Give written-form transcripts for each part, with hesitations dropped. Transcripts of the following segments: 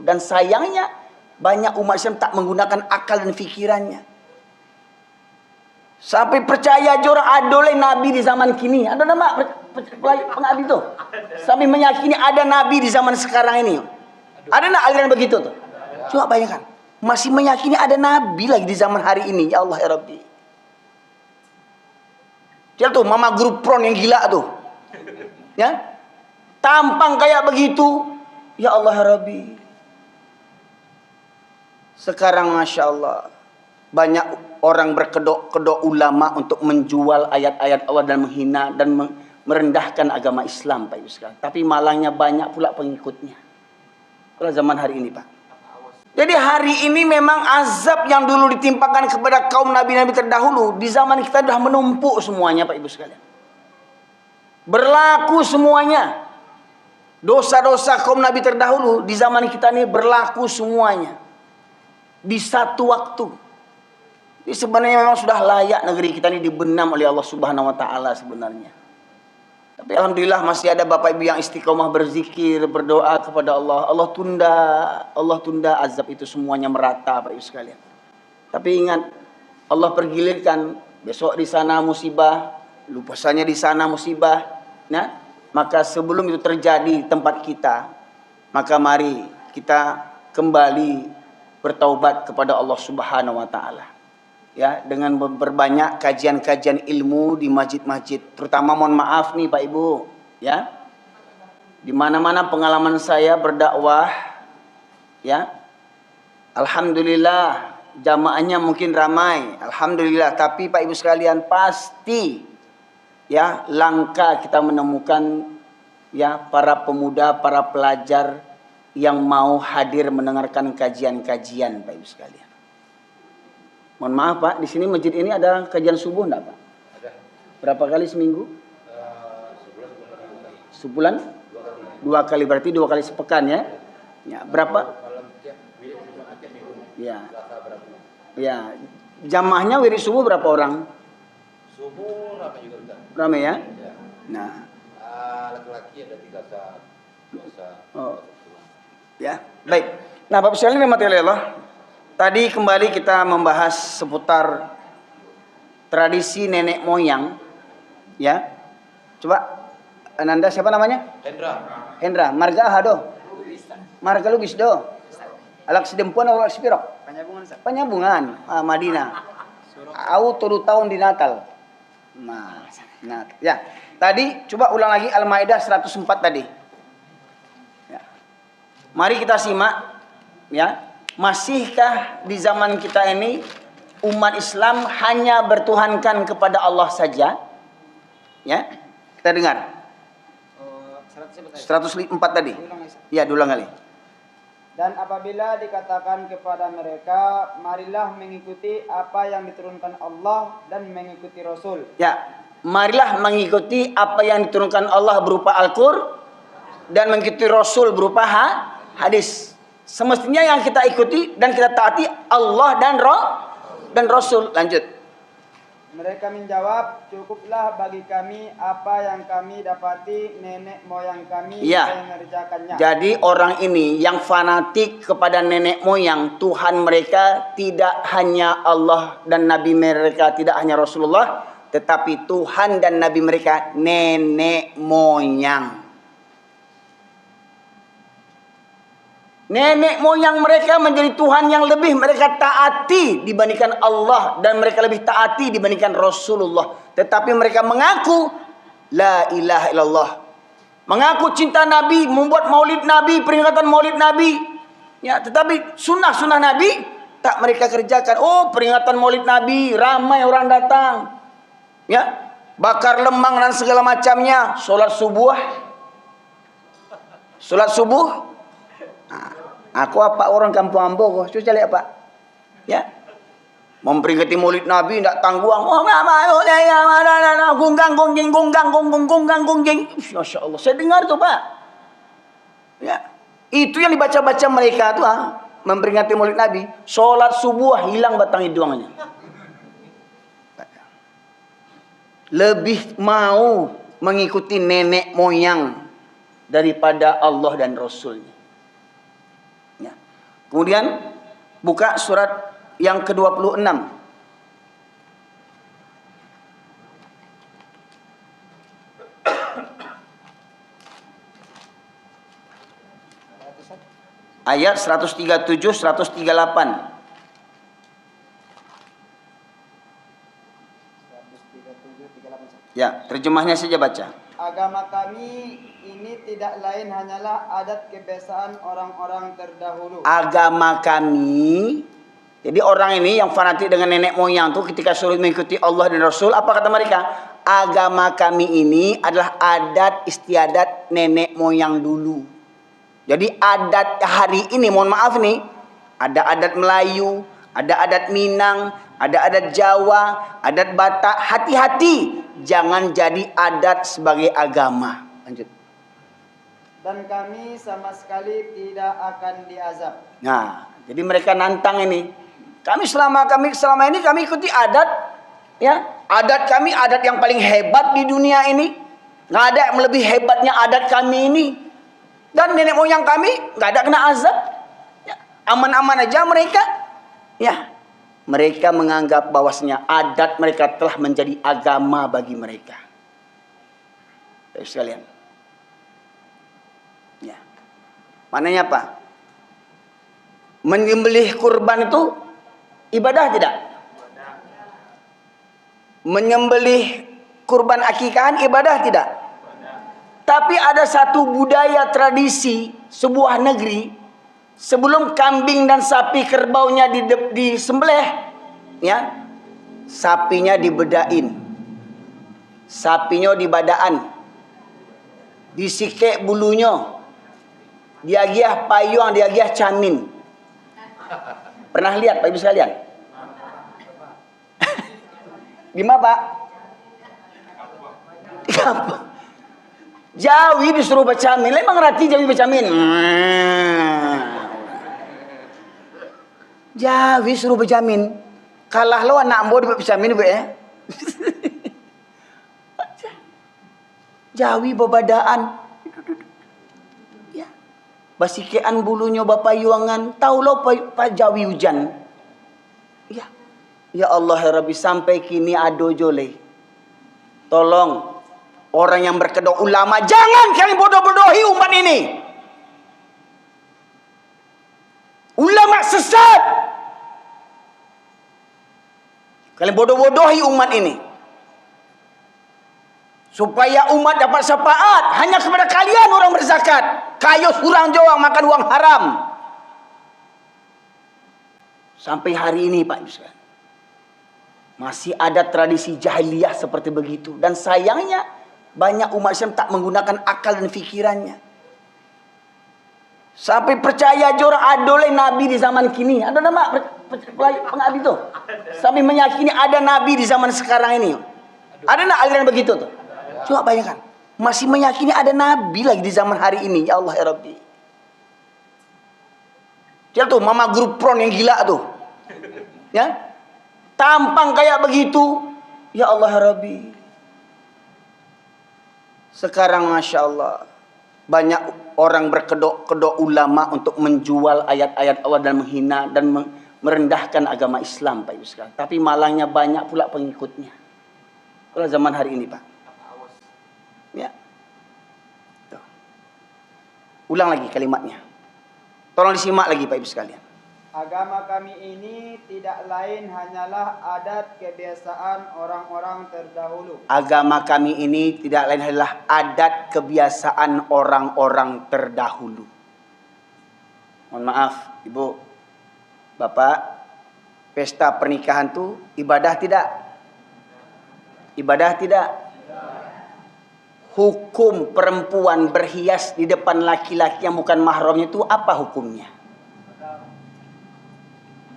Dan sayangnya banyak umat Islam tak menggunakan akal dan fikirannya. Sampai percaya jorang adoleh Nabi di zaman kini. Ada nama pengabdi itu. Sampai meyakini ada Nabi di zaman sekarang ini. Ada nak aliran begitu tuh? Coba bayangkan. Masih meyakini ada Nabi lagi di zaman hari ini. Ya Allah ya Rabbi. Dia tuh mama guru pron yang gila tuh. Ya. Tampang kayak begitu. Ya Allah ya Rabbi. Sekarang Masya Allah. Banyak orang berkedok-kedok ulama untuk menjual ayat-ayat Allah dan menghina dan merendahkan agama Islam, Pak Ibu sekalian. Tapi malangnya banyak pula pengikutnya. Pada zaman hari ini, Pak. Jadi hari ini memang azab yang dulu ditimpakan kepada kaum nabi-nabi terdahulu di zaman kita sudah menumpuk semuanya, Pak Ibu sekalian. Berlaku semuanya. Dosa-dosa kaum nabi terdahulu di zaman kita ini berlaku semuanya. Di satu waktu. Ini sebenarnya memang sudah layak negeri kita ini dibenam oleh Allah Subhanahu wa taala sebenarnya. Tapi alhamdulillah masih ada Bapak Ibu yang istiqomah berzikir, berdoa kepada Allah. Allah tunda azab itu semuanya merata, Bapak Ibu sekalian. Tapi ingat, Allah pergilirkan besok di sana musibah, lupasanya di sana musibah. Nah, maka sebelum itu terjadi di tempat kita, maka mari kita kembali bertaubat kepada Allah Subhanahu wa taala. Ya, dengan berbanyak kajian-kajian ilmu di masjid-masjid, terutama mohon maaf nih Pak Ibu, ya. Di mana-mana pengalaman saya berdakwah, ya. Alhamdulillah jamaahnya mungkin ramai, alhamdulillah, tapi Pak Ibu sekalian pasti ya langka kita menemukan ya para pemuda, para pelajar yang mau hadir mendengarkan kajian-kajian Pak Ibu sekalian. Mohon maaf Pak, di sini masjid ini ada kajian subuh enggak Pak? Ada. Berapa kali seminggu? Sebulan? Dua kali, berarti 2 kali sepekan ya? Ya, berapa? Ya. Ya. Jamaahnya wirid subuh berapa orang? Subuh ramai juga Ustaz. Ramai ya? Ya. Nah. Laki-laki ada 3 saat, 2 saat. Oh. Ya, baik. Nah, Bapak sekalian rahmati Allah. Tadi kembali kita membahas seputar tradisi nenek moyang, ya. Coba, Ananda siapa namanya? Hendra. Marga Hado. Marga Lubis do. Alak sedempuan atau sepirok? Penyambungan. Madinah. Aku turut tahun di Natal. Nah, ya. Tadi coba ulang lagi Al-Maidah 104 tadi. Ya. Mari kita simak, ya. Masihkah di zaman kita ini umat Islam hanya bertuhankan kepada Allah saja? Ya, kita dengar. 104 tadi. Ya, diulang kali. Dan apabila dikatakan kepada mereka, marilah mengikuti apa yang diturunkan Allah dan mengikuti Rasul. Ya, marilah mengikuti apa yang diturunkan Allah berupa Al-Qur'an dan mengikuti Rasul berupa hadis. Semestinya yang kita ikuti dan kita taati Allah dan Rasul. Lanjut. Mereka menjawab, cukuplah bagi kami apa yang kami dapati nenek moyang kami mengerjakannya. Jadi orang ini yang fanatik kepada nenek moyang, Tuhan mereka tidak hanya Allah dan Nabi mereka, tidak hanya Rasulullah, tetapi Tuhan dan Nabi mereka nenek moyang. Nenek moyang mereka menjadi Tuhan yang lebih mereka taati dibandingkan Allah, dan mereka lebih taati dibandingkan Rasulullah. Tetapi mereka mengaku la ilaha illallah, mengaku cinta Nabi, membuat maulid Nabi, peringatan maulid Nabi. Ya, tetapi sunnah-sunnah Nabi tak mereka kerjakan. Oh, peringatan maulid Nabi, ramai orang datang. Ya, bakar lemang dan segala macamnya. Sholat subuh. Aku apa orang kampung Ambo kok, coba lihat Pak. Ya. Memperingati maulid Nabi tidak tangguang. Oh, enggak mau ya, gunggang gongging. Masya Allah, saya dengar tuh Pak. Ya. Itu yang dibaca-baca mereka tuh, memperingati maulid Nabi. Sholat subuh hilang batang hidungnya. Lebih mau mengikuti nenek moyang daripada Allah dan Rasulnya. Ya. Kemudian buka surat yang ke-26. Ayat 137, 138. 137, 38. Ya, terjemahnya saja baca. Agama kami ini tidak lain hanyalah adat kebiasaan orang-orang terdahulu. Agama kami. Jadi orang ini yang fanatik dengan nenek moyang tuh ketika suruh mengikuti Allah dan Rasul, apa kata mereka? Agama kami ini adalah adat istiadat nenek moyang dulu. Jadi adat hari ini, mohon maaf nih, ada adat Melayu, ada adat Minang, ada adat Jawa, adat Batak. Hati-hati, jangan jadi adat sebagai agama. Lanjut. Dan kami sama sekali tidak akan diazab. Nah, jadi mereka nantang ini. Kami selama ini kami ikuti adat, ya. Adat kami adat yang paling hebat di dunia ini. Nggak ada yang lebih hebatnya adat kami ini. Dan nenek moyang kami nggak ada kena azab. Ya, aman-aman aja mereka. Ya, mereka menganggap bahwasanya adat mereka telah menjadi agama bagi mereka. Baik sekalian. Ya. Maknanya apa? Menyembelih kurban itu ibadah tidak? Menyembelih kurban akikahan ibadah tidak? Tapi ada satu budaya tradisi sebuah negeri, sebelum kambing dan sapi kerbaunya disembelih, ya, sapinya dibedain, sapinya dibadaan, disikek bulunya, diagiah payung, diagiah camin. Pernah lihat Pak Ibu sekalian? Di mana Pak? Jawi disuruh bacamin, emang ngerti Jawi bacamin? Jawi suruh bacamin, kalah lo anak ambo di bacamin ya. Jawi babadaan, ya, basikean bulunya bapak yuangan, tahu lo Pak Jawi hujan, ya, ya Allah ya Rabbi sampai kini ado jole, tolong. Orang yang berkedok ulama, jangan kalian bodoh-bodohi umat ini. Ulama sesat. Kalian bodoh-bodohi umat ini. Supaya umat dapat syafaat hanya kepada kalian orang berzakat. Kayu kurang jawang makan uang haram. Sampai hari ini Pak Yusuf, masih ada tradisi jahiliyah seperti begitu. Dan sayangnya banyak umat Islam tak menggunakan akal dan fikirannya. Sampai percaya jorang adoleh Nabi di zaman kini. Ada nama pengabdi itu. Sampai meyakini ada Nabi di zaman sekarang ini. Ada nak aliran begitu tuh? Coba bayangkan. Masih meyakini ada Nabi lagi di zaman hari ini. Ya Allah ya Rabbi. Dia tuh mama grup pron yang gila tuh. Ya. Tampang kayak begitu. Ya Allah ya Rabbi. Sekarang Masya Allah, banyak orang berkedok-kedok ulama untuk menjual ayat-ayat Allah dan menghina dan merendahkan agama Islam Pak Ibu sekalian. Tapi malangnya banyak pula pengikutnya. Kalau zaman hari ini Pak. Ya. Tuh. Ulang lagi kalimatnya. Tolong disimak lagi Pak Ibu sekalian. Agama kami ini tidak lain hanyalah adat kebiasaan orang-orang terdahulu. Agama kami ini tidak lain adalah adat kebiasaan orang-orang terdahulu. Mohon maaf, Ibu, Bapak, pesta pernikahan itu ibadah tidak? Ibadah tidak? Hukum perempuan berhias di depan laki-laki yang bukan mahramnya itu apa hukumnya?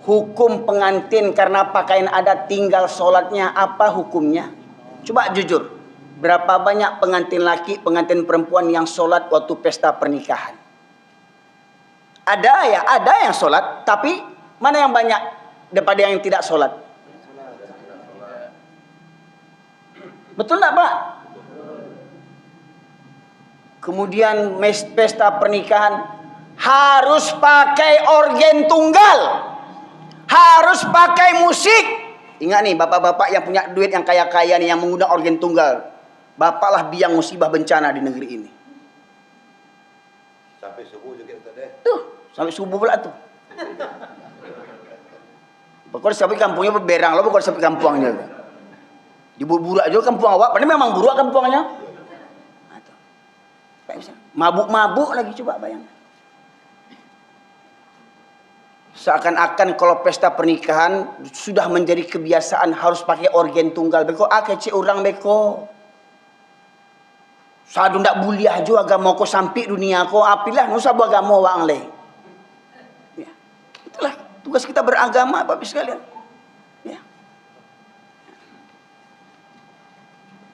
Hukum pengantin karena pakaian adat tinggal sholatnya apa hukumnya? Coba jujur, berapa banyak pengantin laki, pengantin perempuan yang sholat waktu pesta pernikahan? Ada ya, ada yang sholat, tapi mana yang banyak daripada yang tidak sholat? Betul nggak Pak? Kemudian pesta pernikahan harus pakai organ tunggal, harus pakai musik. Ingat nih bapak-bapak yang punya duit yang kaya-kaya nih yang menggunakan organ tunggal, bapaklah biang musibah bencana di negeri ini. Sampai subuh juga tadi. Tuh, sampai subuh pula tuh. Pokoknya sampai kampungnya berberang lo, pokoknya sampai kampungnya. Diburak juga kampung awak, padahal memang buruk kampungnya. Mabuk-mabuk lagi, coba bayangkan. Seakan-akan kalau pesta pernikahan sudah menjadi kebiasaan harus pakai organ tunggal. Beko kecil orang beko. Sadu ndak buliah jo agama ko sampai dunia ko apilah nusa bu agama wang le. Ya. Itulah tugas kita beragama Bapak sekalian. Ya.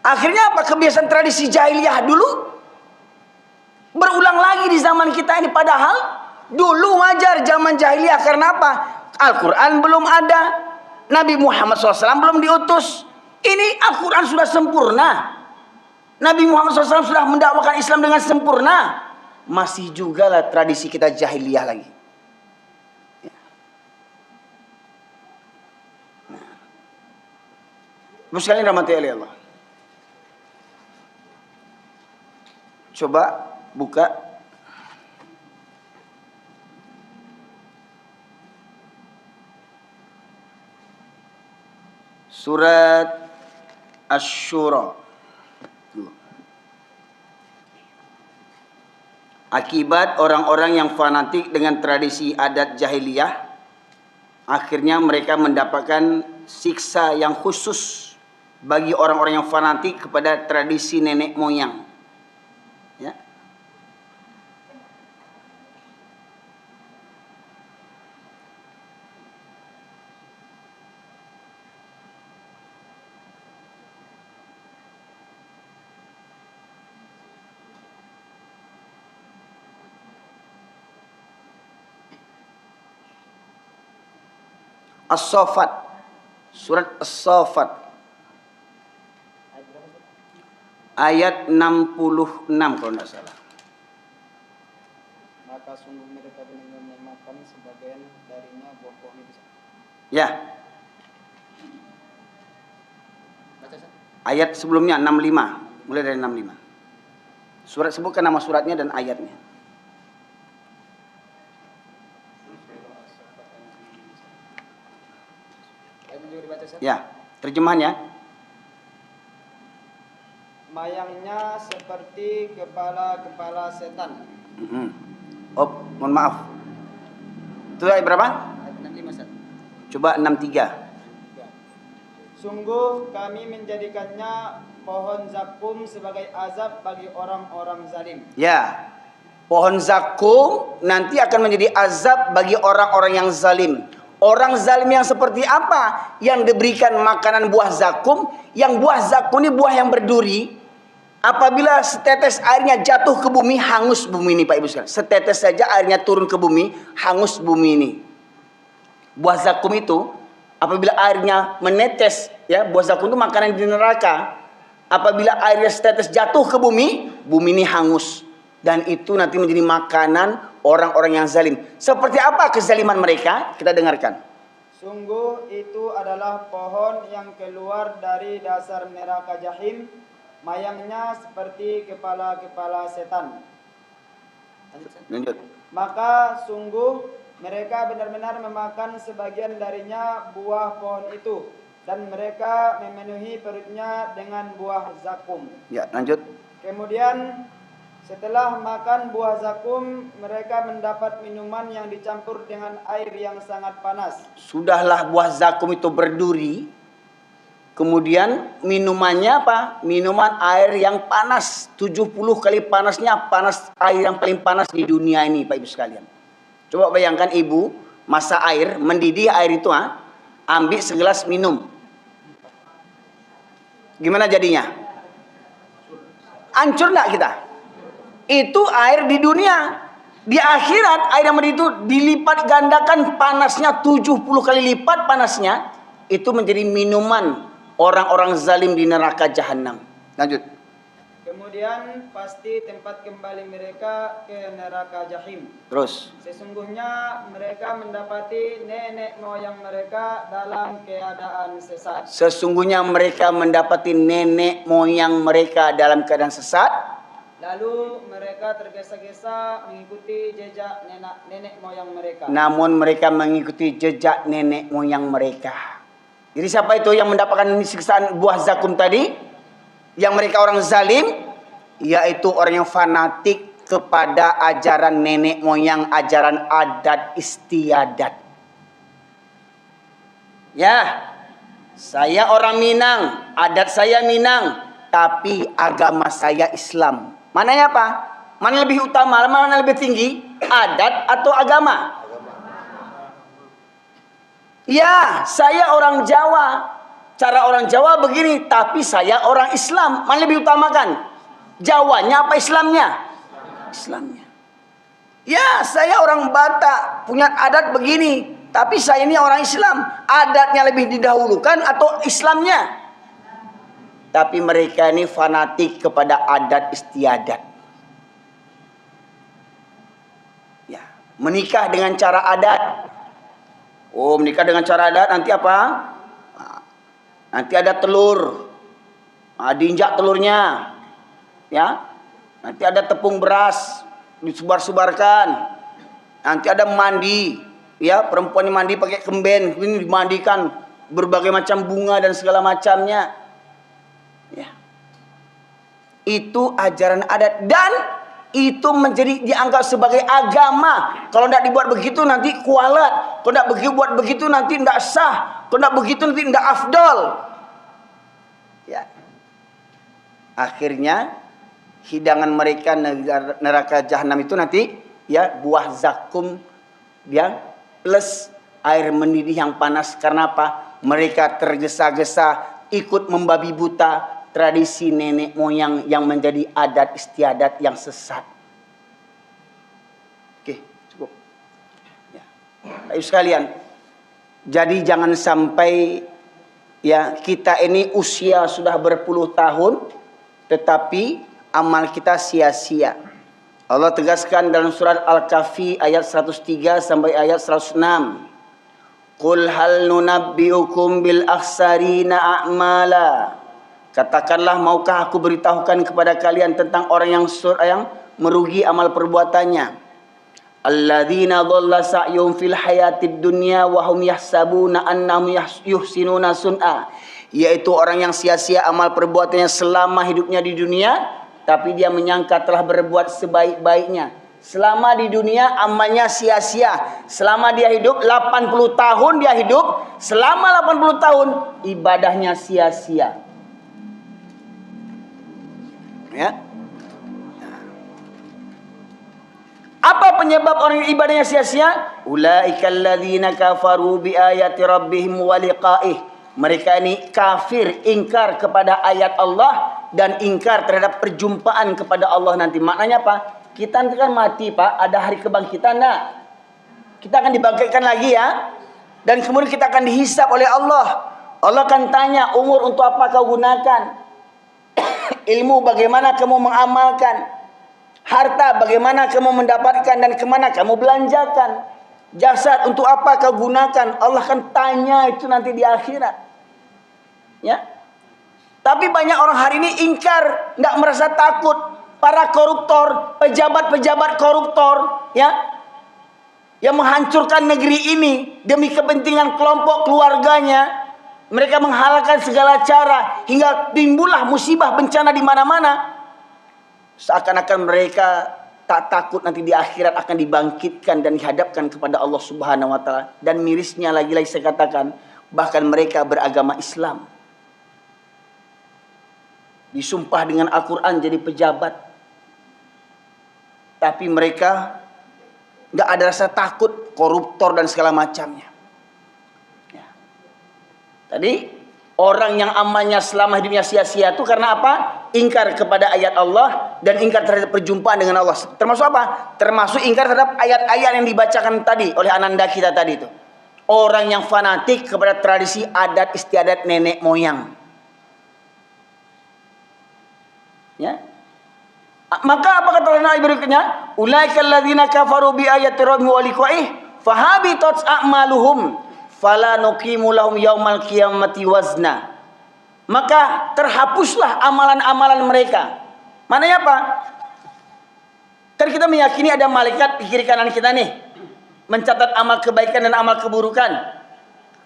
Akhirnya apa? Kebiasaan tradisi jahiliyah dulu berulang lagi di zaman kita ini, padahal dulu wajar zaman jahiliyah. Karena apa? Al-Quran belum ada, Nabi Muhammad SAW belum diutus. Ini Al-Quran sudah sempurna, Nabi Muhammad SAW sudah mendakwakan Islam dengan sempurna, masih juga lah tradisi kita jahiliyah lagi. Ya. Nah. Sekalian rahmati Allah. Coba buka surat Asy-Syura. Akibat orang-orang yang fanatik dengan tradisi adat jahiliyah, akhirnya mereka mendapatkan siksa yang khusus bagi orang-orang yang fanatik kepada tradisi nenek moyang. Ya. As-Saffat, surat As-Saffat ayat 66 kalau tidak salah. Maka sungguh mereka benar-benar memakan sebagian darinya buah pohon itu. Ya. Ayat sebelumnya 65, mulai dari 65. Surat sebutkan nama suratnya dan ayatnya. Ya, terjemahannya. Mayangnya seperti kepala-kepala setan. Oh, mohon maaf. Itu ayat berapa? Ayat 65. Coba 63. Sungguh kami menjadikannya pohon zakum sebagai azab bagi orang-orang zalim. Ya. Pohon zakum nanti akan menjadi azab bagi orang-orang yang zalim. Orang zalim yang seperti apa? Yang diberikan makanan buah zakum, yang buah zakum ini buah yang berduri. Apabila setetes airnya jatuh ke bumi, hangus bumi ini Pak Ibu sekalian. Setetes saja airnya turun ke bumi, hangus bumi ini. Buah zakum itu, apabila airnya menetes, ya buah zakum itu makanan di neraka. Apabila airnya setetes jatuh ke bumi, bumi ini hangus. Dan itu nanti menjadi makanan orang-orang yang zalim. Seperti apa kezaliman mereka? Kita dengarkan. Sungguh itu adalah pohon yang keluar dari dasar neraka jahim. Mayangnya seperti kepala-kepala setan. Lanjut. Maka sungguh mereka benar-benar memakan sebagian darinya buah pohon itu. Dan mereka memenuhi perutnya dengan buah zakum. Ya, lanjut. Kemudian setelah makan buah zakum, mereka mendapat minuman yang dicampur dengan air yang sangat panas. Sudahlah buah zakum itu berduri. Kemudian minumannya apa? Minuman air yang panas. 70 kali panasnya, panas air yang paling panas di dunia ini Pak Ibu sekalian. Coba bayangkan ibu, masak air, mendidih air itu, ambil segelas minum. Gimana jadinya? Hancur enggak kita? Itu air di dunia. Di akhirat air yang mendidih itu dilipat gandakan panasnya 70 kali lipat panasnya. Itu menjadi minuman orang-orang zalim di neraka jahanam. Lanjut. Kemudian pasti tempat kembali mereka ke neraka Jahim. Terus. Sesungguhnya mereka mendapati nenek moyang mereka dalam keadaan sesat. Sesungguhnya mereka mendapati nenek moyang mereka dalam keadaan sesat. Lalu mereka tergesa-gesa mengikuti jejak nenek moyang mereka. Namun mereka mengikuti jejak nenek moyang mereka. Jadi siapa itu yang mendapatkan siksaan buah zakum tadi? Yang mereka orang zalim, yaitu orang yang fanatik kepada ajaran nenek moyang, ajaran adat istiadat. Ya, saya orang Minang, adat saya Minang, tapi agama saya Islam. Mananya apa? Mana lebih utama, mana lebih tinggi? Adat atau agama? Ya, saya orang Jawa. Cara orang Jawa begini, tapi saya orang Islam. Mana lebih utamakan? Jawanya apa Islamnya? Islamnya. Ya, saya orang Batak, punya adat begini, tapi saya ini orang Islam. Adatnya lebih didahulukan atau Islamnya? Tapi mereka ini fanatik kepada adat istiadat. Ya, menikah dengan cara adat. Oh, menikah dengan cara adat nanti apa? Nanti ada telur, diinjak telurnya, ya. Nanti ada tepung beras, disebar-sebarkan. Nanti ada mandi, ya. Perempuan yang mandi pakai kemben, ini dimandikan berbagai macam bunga dan segala macamnya, ya. Itu ajaran adat dan itu menjadi dianggap sebagai agama. Kalau tidak dibuat begitu nanti kualat. Kalau tidak buat begitu nanti tidak sah. Kalau tidak begitu nanti tidak afdol. Ya. Akhirnya hidangan mereka neraka jahanam itu nanti ya buah zakum yang plus air mendidih yang panas. Karena apa? Mereka tergesa-gesa ikut membabi buta tradisi nenek moyang yang menjadi adat istiadat yang sesat. Oke, cukup. Ya. Ayo sekalian. Jadi jangan sampai ya kita ini usia sudah berpuluh tahun tetapi amal kita sia-sia. Allah tegaskan dalam surat Al-Kahfi ayat 103 sampai ayat 106. Qul hal nunabbiukum bil akhsarina a'mala. Katakanlah, maukah aku beritahukan kepada kalian tentang orang yang merugi amal perbuatannya. Alladzina dhalla sa'yuhum fil hayatid dunya wa hum yahsabuna annahum yuhsinuna sun'a. Yaitu orang yang sia-sia amal perbuatannya selama hidupnya di dunia, tapi dia menyangka telah berbuat sebaik-baiknya. Selama di dunia amalnya sia-sia. Selama dia hidup 80 tahun dia hidup, selama 80 tahun ibadahnya sia-sia. Ya. Apa penyebab orang yang ibadahnya sia-sia? Ulaikal ladzina kafaru bi ayati rabbihim wa liqa'ih. Mereka ini kafir, ingkar kepada ayat Allah dan ingkar terhadap perjumpaan kepada Allah nanti. Maknanya apa? Kita nanti kan mati, Pak. Ada hari kebangkitan, nak. Kita akan dibangkitkan lagi ya. Dan kemudian kita akan dihisap oleh Allah. Allah akan tanya, umur untuk apa kau gunakan? Ilmu bagaimana kamu mengamalkan? Harta bagaimana kamu mendapatkan dan kemana kamu belanjakan? Jasad untuk apa kau gunakan? Allah akan tanya itu nanti di akhirat. Ya. Tapi banyak orang hari ini ingkar, tidak merasa takut. Para koruptor, pejabat-pejabat koruptor, ya, yang menghancurkan negeri ini demi kepentingan kelompok keluarganya. Mereka menghalalkan segala cara hingga timbullah musibah bencana di mana-mana. Seakan-akan mereka tak takut nanti di akhirat akan dibangkitkan dan dihadapkan kepada Allah Subhanahu wa taala. Dan mirisnya lagi-lagi saya katakan, bahkan mereka beragama Islam. Disumpah dengan Al-Qur'an jadi pejabat. Tapi mereka enggak ada rasa takut, koruptor dan segala macamnya. Tadi orang yang amalnya selama hidupnya sia-sia itu karena apa? Ingkar kepada ayat Allah dan ingkar terhadap perjumpaan dengan Allah. Termasuk apa? Termasuk ingkar terhadap ayat-ayat yang dibacakan tadi oleh ananda kita tadi itu. Orang yang fanatik kepada tradisi adat istiadat nenek moyang. Ya. Maka apa kata Nabi berikutnya? Ulaikal ladzina kafaru bi ayati rabbihim wa liqa'ih fahabitat a'maluhum fala nuqimu lahum yaumal qiyamati wazna. Maka terhapuslah amalan-amalan mereka. Maknanya apa? Kan kita meyakini ada malaikat di kiri kanan kita nih, mencatat amal kebaikan dan amal keburukan.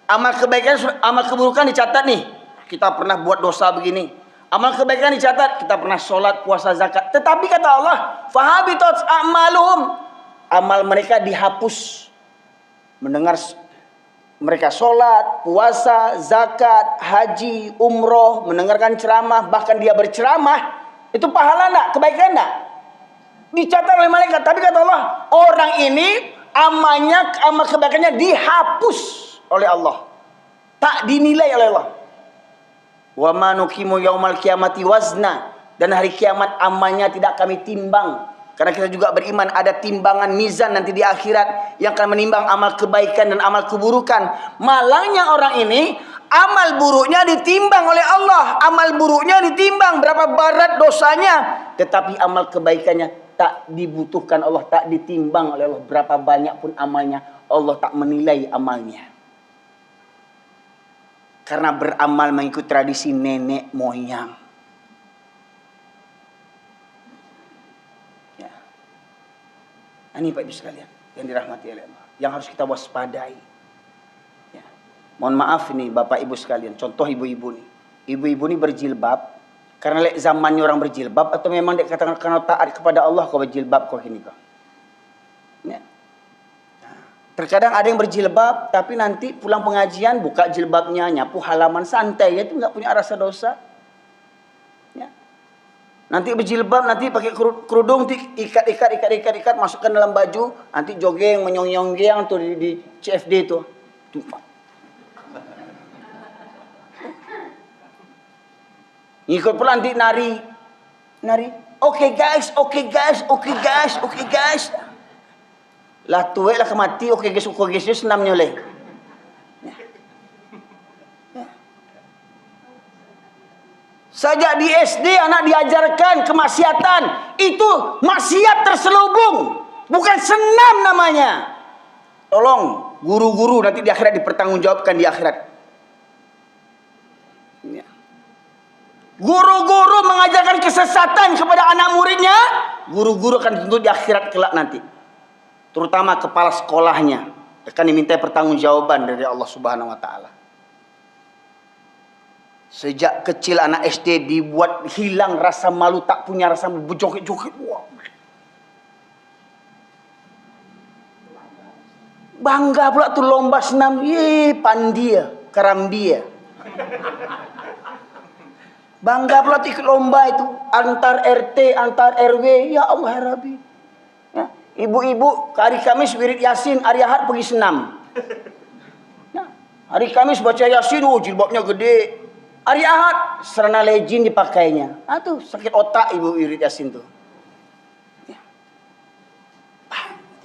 Amal kebaikan, amal keburukan dicatat nih. Kita pernah buat dosa begini. Amal kebaikan dicatat, kita pernah sholat, puasa, zakat. Tetapi kata Allah, fahabitat a'maluhum, amal mereka dihapus. Mendengar mereka sholat, puasa, zakat, haji, umroh, mendengarkan ceramah, bahkan dia berceramah, itu pahala enggak? Kebaikan enggak? Dicatat oleh malaikat. Tapi kata Allah, orang ini amalnya, amal kebaikannya dihapus oleh Allah, tak dinilai oleh Allah. Wa ma nuqimu yaumal qiyamati wazna, dan hari kiamat amalnya tidak kami timbang. Karena kita juga beriman ada timbangan mizan nanti di akhirat yang akan menimbang amal kebaikan dan amal keburukan. Malangnya orang ini, amal buruknya ditimbang oleh Allah, amal buruknya ditimbang berapa berat dosanya, tetapi amal kebaikannya tak dibutuhkan Allah, tak ditimbang oleh Allah. Berapa banyak pun amalnya, Allah tak menilai amalnya. Karena beramal mengikut tradisi nenek moyang. Ya. Ini Pak Ibu sekalian yang dirahmati oleh Allah, yang harus kita waspadai. Ya. Mohon maaf ini Bapak Ibu sekalian, contoh ibu-ibu nih. Ibu-ibu ini berjilbab karena zamannya orang berjilbab, atau memang dia katakan karena taat kepada Allah kau berjilbab kau ini kau. Ya. Terkadang ada yang berjilbab, tapi nanti pulang pengajian buka jilbabnya, nyapu halaman santai, itu nggak punya rasa dosa. Ya. Nanti berjilbab, nanti pakai kerudung, ikat, masukkan dalam baju, nanti jogging, menyong-nyong tuh di CFD tuh. Ngikut pula nanti nari. Oke guys. Lah tuwe lah kemati, oke guys, senamnya oleh. Sejak di SD anak diajarkan kemaksiatan, itu maksiat terselubung, bukan senam namanya. Tolong guru-guru nanti di akhirat dipertanggungjawabkan di akhirat. Guru-guru mengajarkan kesesatan kepada anak muridnya, guru-guru akan dituntut di akhirat kelak nanti. Terutama kepala sekolahnya akan diminta pertanggungjawaban dari Allah Subhanahu wa taala. Sejak kecil anak SD dibuat hilang rasa malu, tak punya rasa berjoget-joget. Bangga pula tuh lomba senam, pandia, karamdia. Bangga pula tuh ikut lomba itu antar RT, antar RW, ya Allah ya Rabbi. Ya. Ibu-ibu hari Kamis wirid Yasin, hari Ahad pergi senam. Nah, hari Kamis baca Yasin, jilbabnya gede. Hari Ahad serana legend dipakainya. Tuh sakit otak ibu wirid Yasin tuh. Ya.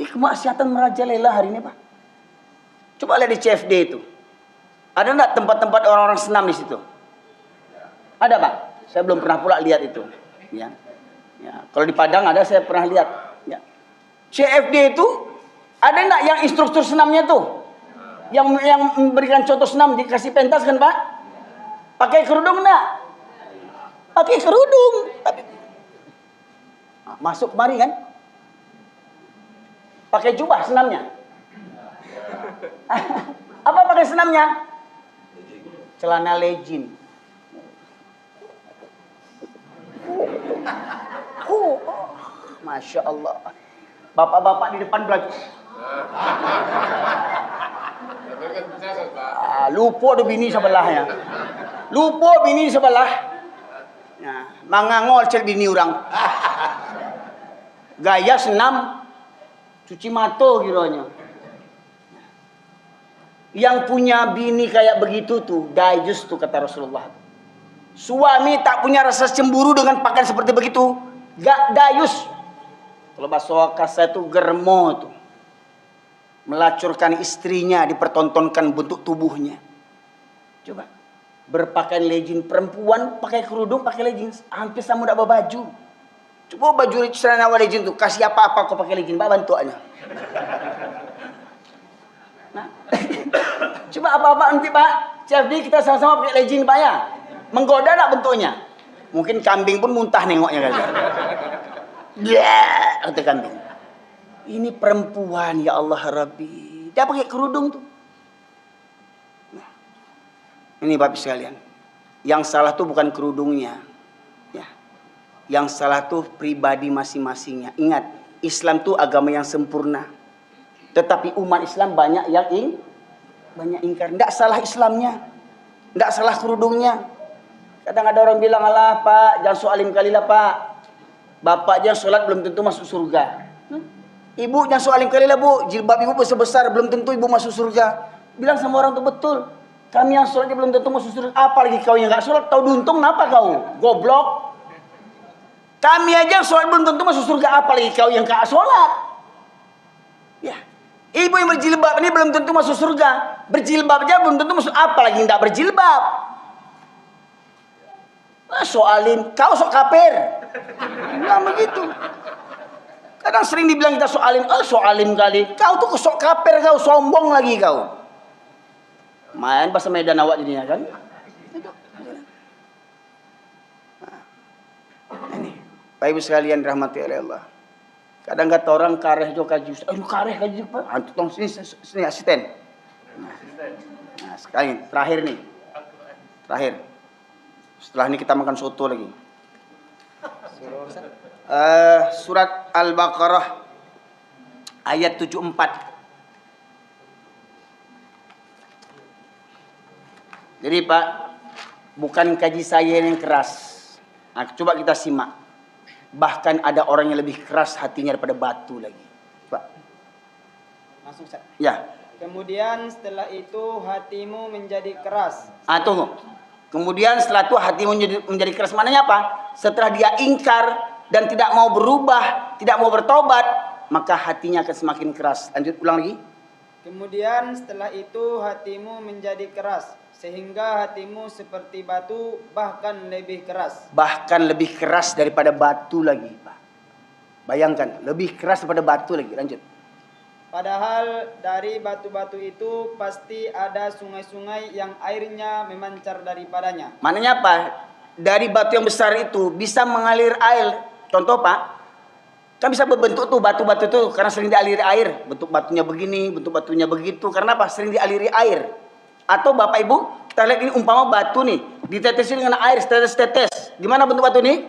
Kemaksiatan merajalela hari ini Pak. Coba lihat di CFD itu. Ada enggak tempat-tempat orang-orang senam di situ? Ada Pak. Saya belum pernah pula lihat itu. Ya. Kalau di Padang ada, saya pernah lihat. Ya. CFD itu ada enggak yang instruktur senamnya tuh? Yang memberikan contoh senam dikasih pentas kan Pak? Pakai kerudung enggak? Pakai kerudung. Masuk kemari kan? Pakai jubah senamnya. Apa pakai senamnya? Celana legend. Masya Allah. Bapak-bapak di depan belajar. Lupa ada bini sebelahnya. Lupa bini sebelah. Nah, mangangol cel bini orang. Gaya senam cuci mata kiranya. Yang punya bini kayak begitu tuh dayus tuh kata Rasulullah. Suami tak punya rasa cemburu dengan pakaian seperti begitu, gak dayus. Kalau bahasa kasar itu germo tuh. Melacurkan istrinya, dipertontonkan bentuk tubuhnya. Coba. Berpakaian legging perempuan, pakai kerudung, pakai leggings, hampir sama udah baju. Coba baju celana legend tuh, kasih apa-apa kau pakai legend, Pak, bentuknya. Nah, coba apa-apa nanti Pak, CFD kita sama-sama pakai legend Pak ya. Menggoda tak bentuknya? Mungkin kambing pun muntah nengoknya kali. Ya, kata kambing. Ini perempuan ya Allah Rabbi. Dia pakai kerudung tuh. Nah, ini Bapak sekalian. Yang salah tuh bukan kerudungnya. Ya. Yang salah tuh pribadi masing-masingnya. Ingat, Islam tuh agama yang sempurna. Tetapi umat Islam banyak yang ingkar. Tidak salah Islamnya. Tidak salah kerudungnya. Kadang ada orang bilang, alah Pak, jangan so alim kali lah Pak. Bapak jangan sholat belum tentu masuk surga. Ibu jangan so alim kali lah Bu. Jilbab ibu besar-besar belum tentu ibu masuk surga. Bilang sama orang itu betul. Kami yang sholatnya belum tentu masuk surga. Apalagi kau yang gak sholat. Tahu diuntung kenapa kau? Goblok. Kami aja yang sholat belum tentu masuk surga. Apalagi kau yang gak sholat. Ya. Ibu yang berjilbab ini belum tentu masuk surga. Berjilbab aja belum tentu masuk. Apalagi yang tak berjilbab. Soalin, kau sok kafir. Nah begitu. Kadang sering dibilang kita soalin, soalim kali. Kau tuh sok kafir, kau sombong lagi kau. Main bahasa Medan awak jadinya kan. Nah, ini, Bapak Ibu sekalian rahmati oleh Allah. Kadang kata orang kareh jo kaju. Kareh kaju Pak. Antu tong sini asisten. Nah, sekali terakhir nih. Terakhir. Setelah ini kita makan soto lagi. Surat Al-Baqarah ayat 74. Jadi Pak, bukan kaji saya yang keras. Nah, coba kita simak. Bahkan ada orang yang lebih keras hatinya daripada batu lagi. Pak. Langsung Ustaz. Ya. Kemudian setelah itu hatimu menjadi keras. Tunggu. Kemudian setelah itu hatimu menjadi keras. Maknanya apa? Setelah dia ingkar dan tidak mau berubah, tidak mau bertobat, maka hatinya akan semakin keras. Lanjut, ulang lagi. Kemudian setelah itu hatimu menjadi keras, sehingga hatimu seperti batu, bahkan lebih keras. Bahkan lebih keras daripada batu lagi, Pak. Bayangkan, lebih keras daripada batu lagi. Lanjut. Padahal dari batu-batu itu pasti ada sungai-sungai yang airnya memancar daripadanya. Maknanya apa? Dari batu yang besar itu bisa mengalir air. Contoh Pak, kan bisa berbentuk tuh batu-batu tuh karena sering dialiri air. Bentuk batunya begini, bentuk batunya begitu. Karena apa? Sering dialiri air. Atau Bapak Ibu, kita lihat ini umpama batu nih, ditetesin dengan air setetes-tetes. Gimana bentuk batu ini?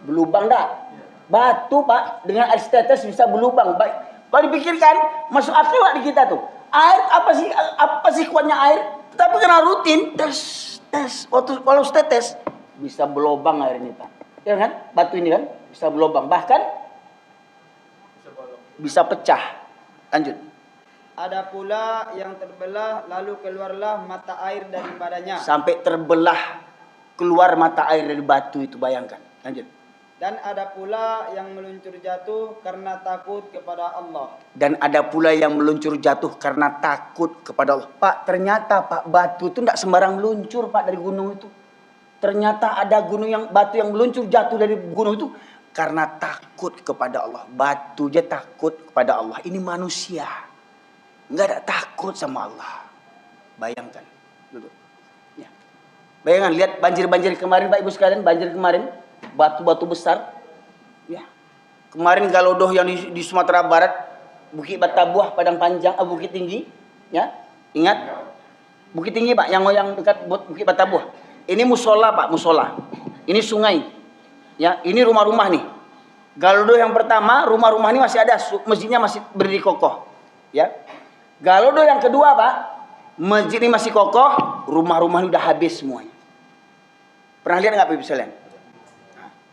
Berlubang dah. Batu Pak, dengan air setetes bisa berlubang. Baik. Kalau dipikirkan, masuk akal di kita tuh. Air apa sih kuatnya air? Tapi karena rutin, tes, kalau setetes bisa berlubang air ini Pak. Ya kan? Batu ini kan bisa berlubang, bahkan bisa pecah. Lanjut. Ada pula yang terbelah lalu keluarlah mata air daripadanya. Sampai terbelah keluar mata air dari batu itu, bayangkan. Lanjut. Dan ada pula yang meluncur jatuh karena takut kepada Allah. Dan ada pula yang meluncur jatuh karena takut kepada Allah. Pak, ternyata Pak, batu itu tidak sembarang meluncur Pak dari gunung itu. Ternyata ada batu yang meluncur jatuh dari gunung itu karena takut kepada Allah. Batu aja takut kepada Allah. Ini manusia. Enggak ada takut sama Allah. Bayangkan. Duduk. Ya. Bayangkan, lihat banjir-banjir kemarin Pak Ibu sekalian, banjir kemarin. Batu-batu besar. Ya. Kemarin Galodoh yang di Sumatera Barat, Bukit Batabuah, Padang Panjang, Bukit Tinggi, ya. Ingat? Bukit Tinggi Pak, yang dekat Bukit Batabuah. Ini musola Pak, musola. Ini sungai. Ya, ini rumah-rumah nih. Galodoh yang pertama, rumah-rumah ini masih ada, masjidnya masih berdiri kokoh. Ya. Galodoh yang kedua Pak, masjid ini masih kokoh, rumah-rumah ini udah habis semuanya. Pernah lihat nggak Pak Ibu sekalian?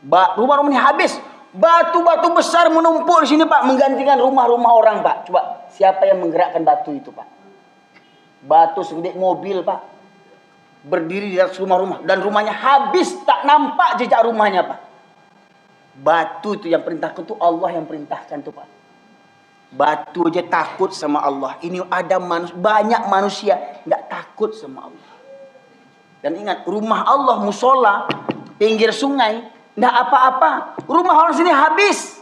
Rumah-rumah ini habis. Batu-batu besar menumpuk di sini Pak, menggantikan rumah-rumah orang Pak. Coba, siapa yang menggerakkan batu itu Pak? Batu segede mobil Pak, berdiri di atas rumah-rumah. Dan rumahnya habis, tak nampak jejak rumahnya Pak. Batu itu yang perintahkan tuh Allah yang perintahkan tuh Pak. Batu aja takut sama Allah. Ini ada banyak manusia nggak takut sama Allah. Dan ingat, rumah Allah musola pinggir sungai Nggak apa-apa. Rumah orang sini habis.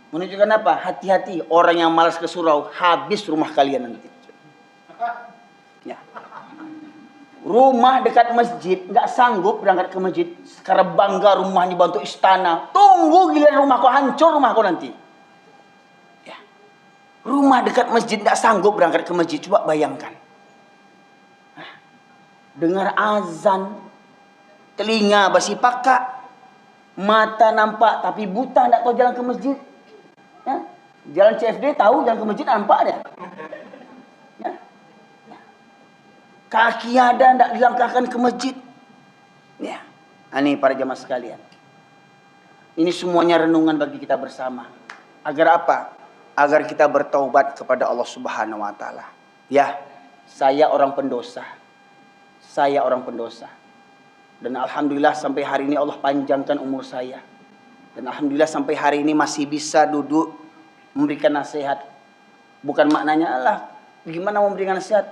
Menunjukkan apa? Hati-hati. Orang yang malas ke surau, habis rumah kalian nanti. Ya. Rumah dekat masjid, nggak sanggup berangkat ke masjid. Sekarang bangga rumahnya bantu istana. Tunggu giliran rumah kau hancur, rumah kau nanti. Ya. Rumah dekat masjid nggak sanggup berangkat ke masjid. Coba bayangkan. Dengar azan, telinga basi pakak, mata nampak tapi buta, tidak tahu jalan ke masjid. Ya. Jalan CFD tahu, jalan ke masjid nampak dia. Ya. Kaki ada, tidak dilangkahkan ke masjid. Ya. Ini para jamaah sekalian. Ini semuanya renungan bagi kita bersama. Agar apa? Agar kita bertaubat kepada Allah Subhanahu wa Ta'ala. Ya, saya orang pendosa. Saya orang pendosa. Dan alhamdulillah sampai hari ini Allah panjangkan umur saya. Dan alhamdulillah sampai hari ini masih bisa duduk memberikan nasihat. Bukan maknanya Allah, gimana mau memberikan nasihat?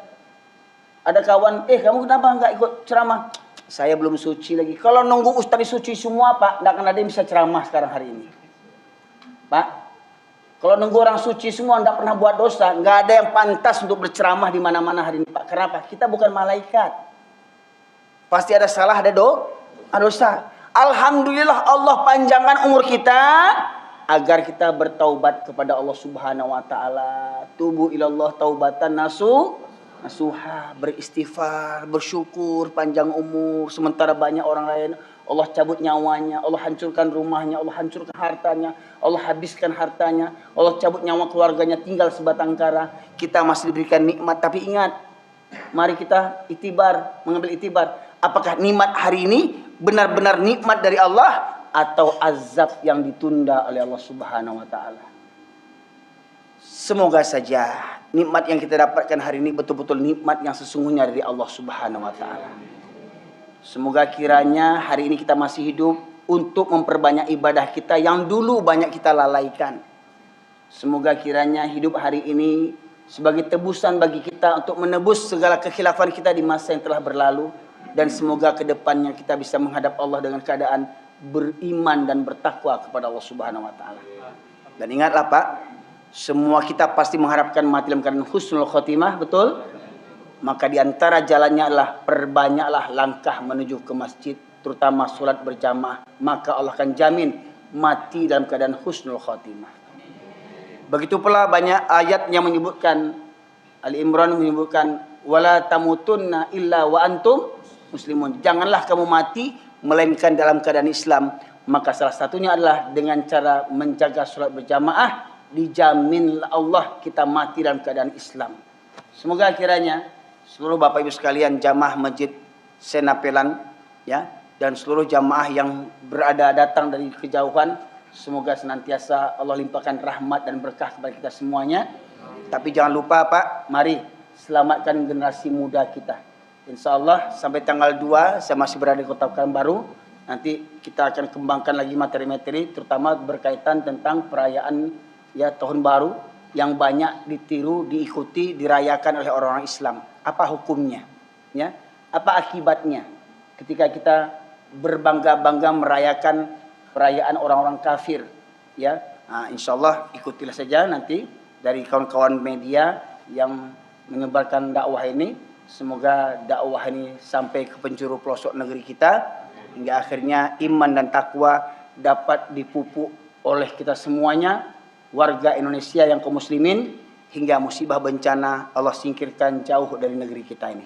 Ada kawan, kamu kenapa enggak ikut ceramah? Saya belum suci lagi. Kalau nunggu ustaz suci semua, Pak, enggak akan ada yang bisa ceramah sekarang hari ini. Pak, kalau nunggu orang suci semua enggak pernah buat dosa, enggak ada yang pantas untuk berceramah di mana-mana hari ini, Pak. Kenapa? Kita bukan malaikat. Pasti ada salah, ada dosa. Alhamdulillah Allah panjangkan umur kita agar kita bertaubat kepada Allah Subhanahu wa Ta'ala. Tubu ilallah taubatan nasuha, beristighfar, bersyukur, panjang umur. Sementara banyak orang lain Allah cabut nyawanya, Allah hancurkan rumahnya, Allah hancurkan hartanya, Allah habiskan hartanya, Allah cabut nyawa keluarganya, tinggal sebatang kara. Kita masih diberikan nikmat, tapi ingat, mari kita mengambil itibar. Apakah nikmat hari ini benar-benar nikmat dari Allah atau azab yang ditunda oleh Allah Subhanahu wa Ta'ala? Semoga saja nikmat yang kita dapatkan hari ini betul-betul nikmat yang sesungguhnya dari Allah Subhanahu wa Ta'ala. Semoga kiranya hari ini kita masih hidup untuk memperbanyak ibadah kita yang dulu banyak kita lalaikan. Semoga kiranya hidup hari ini sebagai tebusan bagi kita untuk menebus segala kekhilafan kita di masa yang telah berlalu. Dan semoga ke depannya kita bisa menghadap Allah dengan keadaan beriman dan bertakwa kepada Allah Subhanahu wa Ta'ala. Dan ingatlah Pak, semua kita pasti mengharapkan mati dalam keadaan husnul khotimah, betul? Maka di antara jalannya adalah perbanyaklah langkah menuju ke masjid, terutama sholat berjamaah. Maka Allah akan jamin mati dalam keadaan husnul khotimah. Begitu pula banyak ayat yang menyebutkan, Ali Imran menyebutkan, wala tamutunna illa wa antum muslimun. Janganlah kamu mati melainkan dalam keadaan Islam. Maka salah satunya adalah dengan cara menjaga sholat berjamaah, dijamin Allah kita mati dalam keadaan Islam. Semoga kiranya seluruh Bapak Ibu sekalian jamaah Masjid Senapelan, ya, dan seluruh jamaah yang datang dari kejauhan, semoga senantiasa Allah limpahkan rahmat dan berkah kepada kita semuanya. Tapi jangan lupa Pak, mari selamatkan generasi muda kita. Insya Allah sampai tanggal 2 saya masih berada di Kota Pekanbaru. Nanti kita akan kembangkan lagi materi-materi, terutama berkaitan tentang perayaan ya tahun baru yang banyak ditiru, diikuti, dirayakan oleh orang-orang Islam. Apa hukumnya? Ya, apa akibatnya ketika kita berbangga-bangga merayakan perayaan orang-orang kafir? Ya, nah, insya Allah ikutilah saja nanti dari kawan-kawan media yang menyebarkan dakwah ini. Semoga dakwah ini sampai ke penjuru pelosok negeri kita, hingga akhirnya iman dan takwa dapat dipupuk oleh kita semuanya, warga Indonesia yang kaum muslimin, hingga musibah bencana Allah singkirkan jauh dari negeri kita ini.